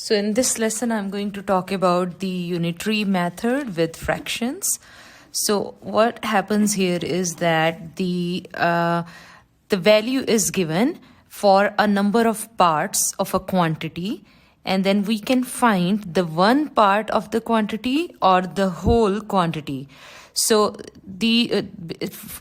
So in this lesson, I'm going to talk about the unitary method with fractions. So what happens here is that the value is given for a number of parts of a quantity, and then we can find the one part of the quantity or the whole quantity. So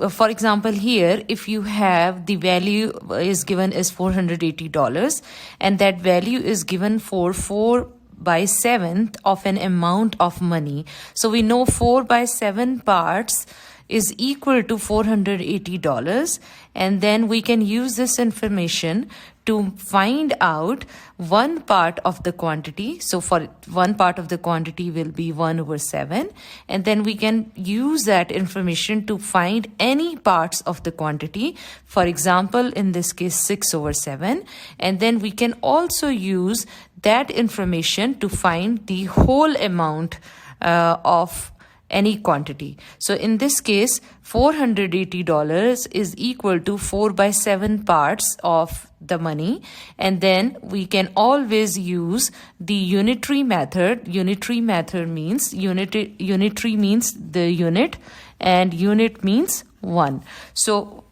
for example, here, if you have the value is given is $480, and that value is given for 4/7 of an amount of money. So we know 4/7 parts is equal to $480, and then we can use this information to find out one part of the quantity. So for one part of the quantity will be 1/7, and then we can use that information to find any parts of the quantity. For example, in this case 6/7, and then we can also use that information to find the whole amount of any quantity. So in this case, $480 is equal to 4/7 parts of the money, and then we can always use the unitary method. Unitary method means unitary means the unit, and unit means one. So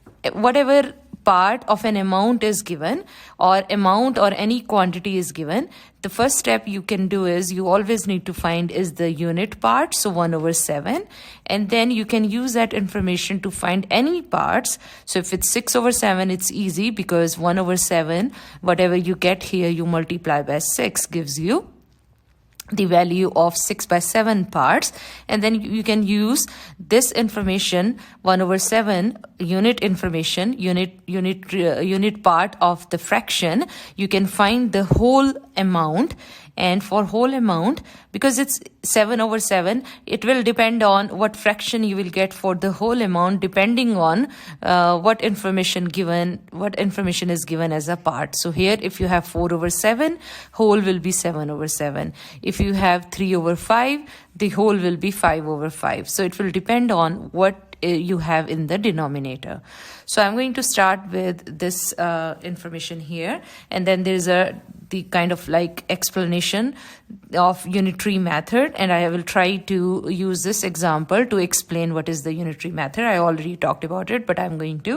whatever part of an amount is given, or amount or any quantity is given, the first step you can do is you always need to find is the unit part, so 1/7, and then you can use that information to find any parts. So if it's 6/7, it's easy because 1/7, whatever you get here, you multiply by 6 gives you the value of 6/7 parts, and then you can use this information 1/7 unit information, unit part of the fraction. You can find the whole amount, and for whole amount, because it's 7/7, it will depend on what fraction you will get for the whole amount, depending on what information is given as a part. So here, if you have 4/7, whole will be 7/7. If you have 3/5, the whole will be 5/5. So it will depend on what you have in the denominator. So I'm going to start with this information here, and then there's the kind of like explanation of unitary method, and I will try to use this example to explain what is the unitary method. I already talked about it, but I'm going to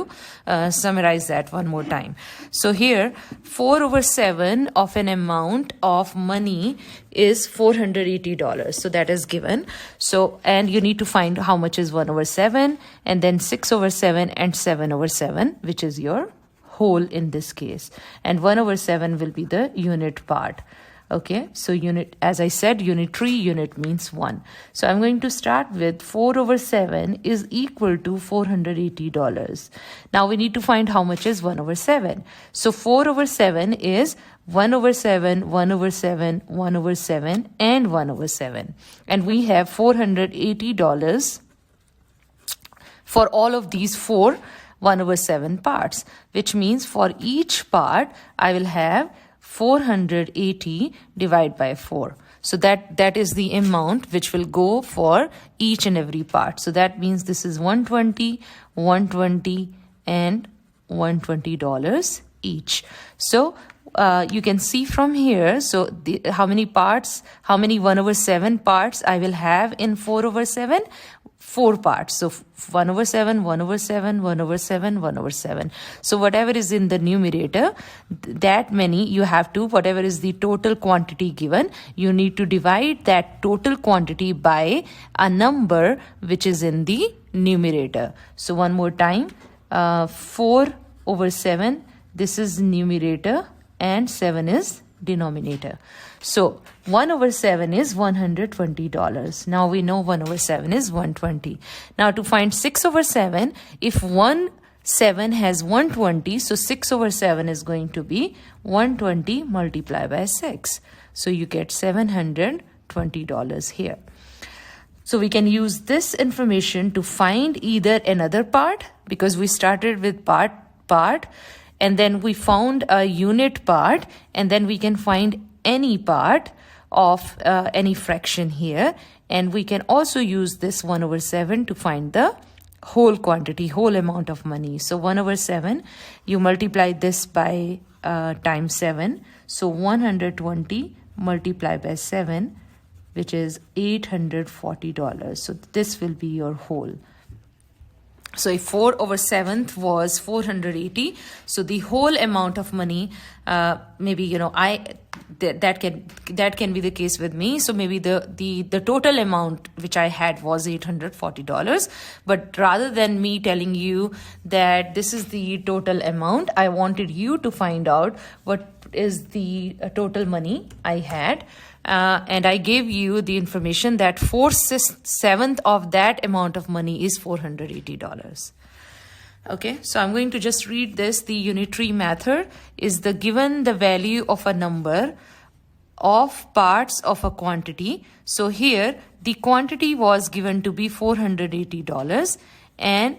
summarize that one more time. So here, 4/7 of an amount of money is $480. So that is given. So, and you need to find how much is 1/7, and then 6/7 and 7/7, which is your whole in this case, and 1/7 will be the unit part. Okay, so unit, as I said, unitary, unit means one. So I'm going to start with 4/7 is equal to $480. Now we need to find how much is 1/7. So 4/7 is 1/7, 1/7, 1/7, and 1/7. And we have $480 for all of these four 1/7 parts, which means for each part I will have 480 divided by 4. So that is the amount which will go for each and every part. So that means this is 120, 120, and $120 each. So you can see from here, so how many 1/7 parts I will have in 4/7? 4 parts. So 1/7, 1/7, 1/7, 1/7. So whatever is in the numerator, that many you have to, whatever is the total quantity given, you need to divide that total quantity by a number which is in the numerator. So one more time, 4/7, this is numerator, and 7 is denominator. So 1/7 is $120. Now we know 1/7 is 120. Now to find 6/7, if 1/7 has 120, so 6/7 is going to be 120 multiplied by 6. So you get $720 here. So we can use this information to find either another part, because we started with part, and then we found a unit part, and then we can find any part of any fraction here, and we can also use this 1/7 to find the whole quantity, whole amount of money. So 1/7, you multiply this by times 7, so 120 multiply by 7, which is $840. So this will be your whole. So if 4 over 7th was 480, so the whole amount of money, maybe, you know, that can be the case with me. So maybe the total amount which I had was $840. But rather than me telling you that this is the total amount, I wanted you to find out what is the total money I had. And I gave you the information that 4/7 of that amount of money is $480. Okay, so I'm going to just read this. The unitary method is given the value of a number of parts of a quantity. So here the quantity was given to be $480, and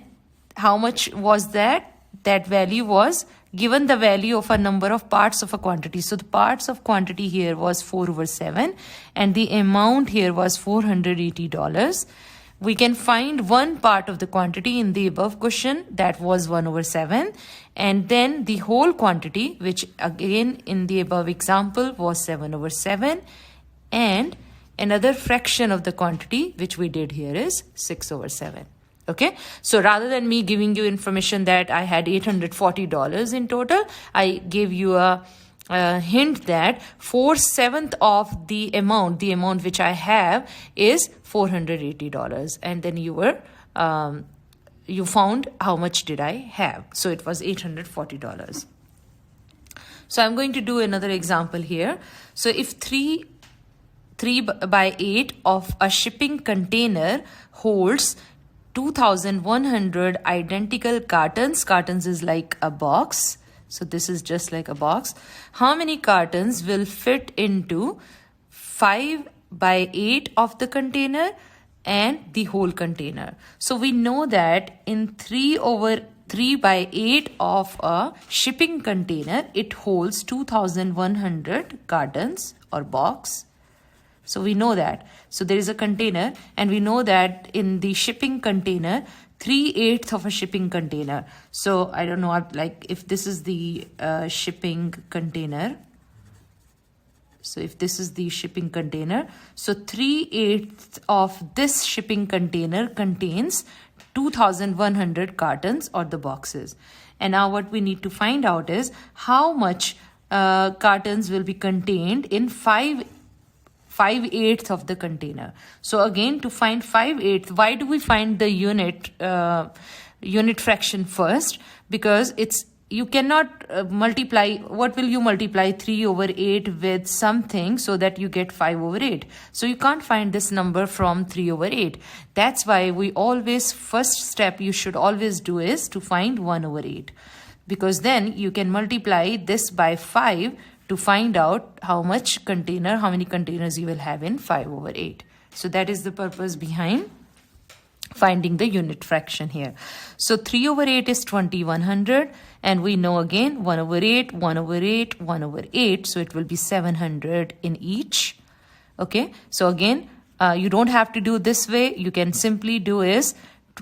how much was that? That value was given the value of a number of parts of a quantity. So the parts of quantity here was 4 over 7, and the amount here was $480. We can find one part of the quantity in the above question, that was 1 over 7, and then the whole quantity, which again in the above example was 7 over 7, and another fraction of the quantity which we did here is 6 over 7. Okay, so rather than me giving you information that I had $840 in total, I gave you a hint that 4/7 of the amount which I have is $480, and then you found how much did I have. So it was $840. So I'm going to do another example here. So if 3 by 8 of a shipping container holds 2,100 identical cartons. Cartons is like a box. So this is just like a box. How many cartons will fit into 5 by 8 of the container and the whole container? So we know that in 3 by 8 of a shipping container, it holds 2,100 cartons or box. So we know that. So there is a container, and we know that in the shipping container, 3/8 of a shipping container. So I don't know, like if this is the shipping container. So if this is the shipping container, so 3/8 of this shipping container contains 2,100 cartons or the boxes. And now what we need to find out is how much cartons will be contained in 5/8 of the container. So again, to find 5/8, why do we find the unit fraction first? Because you cannot multiply. What will you multiply 3 over 8 with something so that you get 5 over 8? So you can't find this number from 3 over 8. That's why first step you should always do is to find 1 over 8. Because then you can multiply this by 5 to find out how many containers you will have in 5 over 8. So that is the purpose behind finding the unit fraction here. So 3 over 8 is 2,100, and we know again 1 over 8, 1 over 8, 1 over 8. So it will be 700 in each. Okay, so again, you don't have to do this way. You can simply do is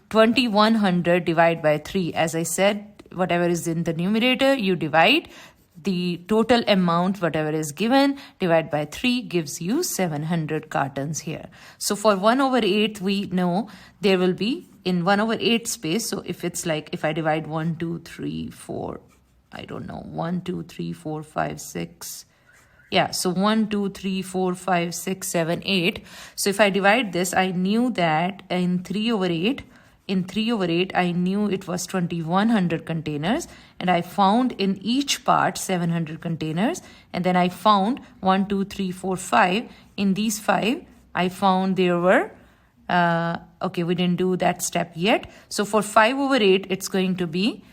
2,100 divided by 3. As I said, whatever is in the numerator, you divide. The total amount, whatever is given, divided by 3 gives you 700 cartons here. So for 1 over 8, we know there will be in 1 over 8 space. So if it's like, if I divide 1, 2, 3, 4, I don't know, 1, 2, 3, 4, 5, 6. Yeah, so 1, 2, 3, 4, 5, 6, 7, 8. So if I divide this, I knew that in 3 over 8, I knew it was 2,100 containers, and I found in each part 700 containers, and then I found 1, 2, 3, 4, 5. In these 5, I found there were, okay, we didn't do that step yet. So for 5 over 8, it's going to be,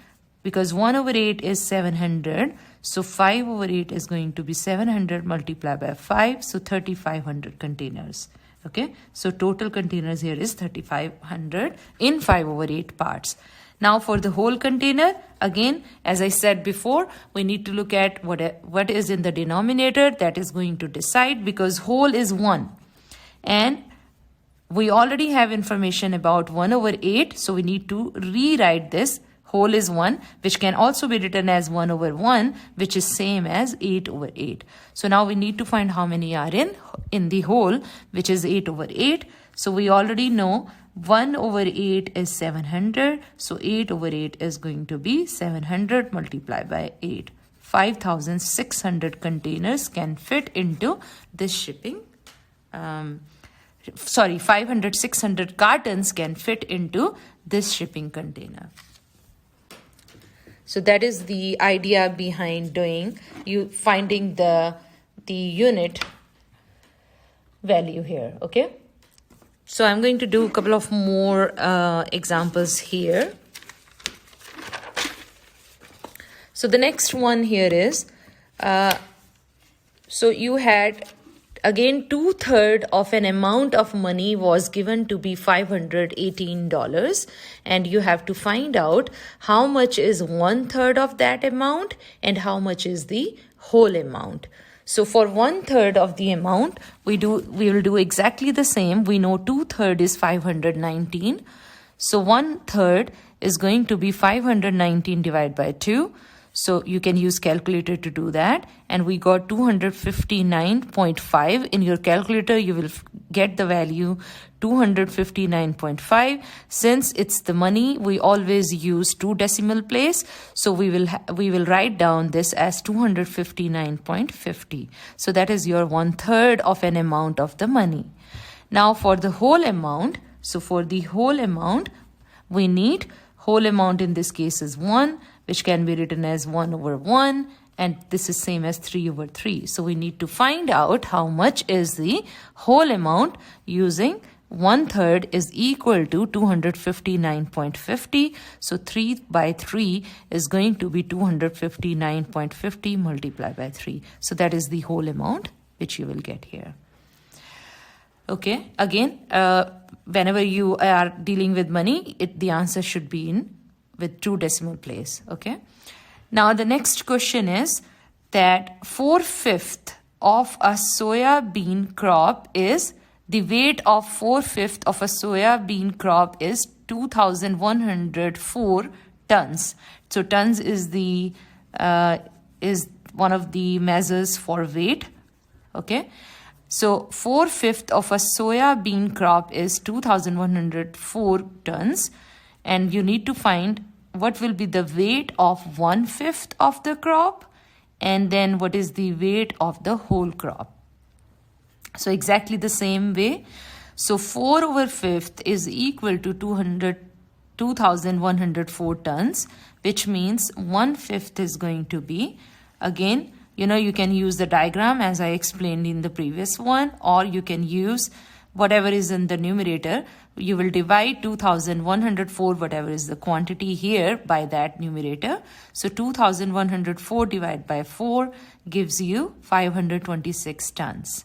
because 1 over 8 is 700, so 5 over 8 is going to be 700 multiplied by 5, so 3,500 containers. Okay, so total containers here is 3,500 in 5 over 8 parts. Now for the whole container, again, as I said before, we need to look at what is in the denominator. That is going to decide, because whole is 1. And we already have information about 1 over 8, so we need to rewrite this Whole is 1, which can also be written as 1 over 1, which is same as 8 over 8. So now we need to find how many are in the whole, which is 8 over 8. So we already know 1 over 8 is 700. So 8 over 8 is going to be 700 multiplied by 8. 5,600 containers can fit into this shipping. 500, 600 cartons can fit into this shipping container. So that is the idea behind finding the unit value here, okay? So I'm going to do a couple of more examples here. So the next one here is, so you had, again, 2/3 of an amount of money was given to be $518, and you have to find out how much is 1/3 of that amount and how much is the whole amount. So for 1/3 of the amount, we will do exactly the same. We know 2/3 is 519. So 1/3 is going to be 519 divided by 2. So you can use calculator to do that. And we got 259.5. In your calculator, you will get the value 259.5. Since it's the money, we always use 2 decimal place. So we will write down this as 259.50. So that is your 1/3 of an amount of the money. Now for the whole amount, so for the whole amount, we need whole amount in this case is 1, which can be written as 1 over 1, and this is same as 3 over 3. So we need to find out how much is the whole amount using 1/3 is equal to 259.50. So 3 by 3 is going to be 259.50 multiplied by 3. So that is the whole amount which you will get here. Okay, again, whenever you are dealing with money, the answer should be with 2 decimal place. Okay. Now the next question is that 4/5 of a soya bean crop is, the weight of 4/5 of a soya bean crop is 2,104 tons. So tons is one of the measures for weight. Okay. So 4/5 of a soya bean crop is 2,104 tons, and you need to find what will be the weight of 1/5 of the crop, and then what is the weight of the whole crop. So exactly the same way. So 4 over 5th is equal to 2,104 tons, which means 1/5 is going to be, again, you can use the diagram as I explained in the previous one, or you can use whatever is in the numerator. You will divide 2,104, whatever is the quantity here, by that numerator. So 2,104 divided by 4 gives you 526 tons.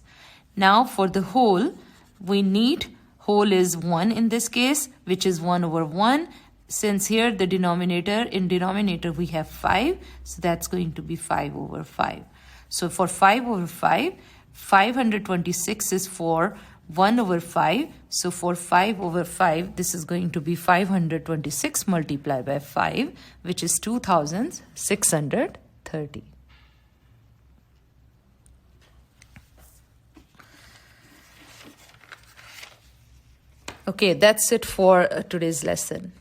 Now for the whole, we need, whole is 1 in this case, which is 1 over 1. Since here in denominator we have 5, so that's going to be 5 over 5. So for 5 over 5, 526 is for 1 over 5. So for 5 over 5, this is going to be 526 multiplied by 5, which is 2,630. Okay, that's it for today's lesson.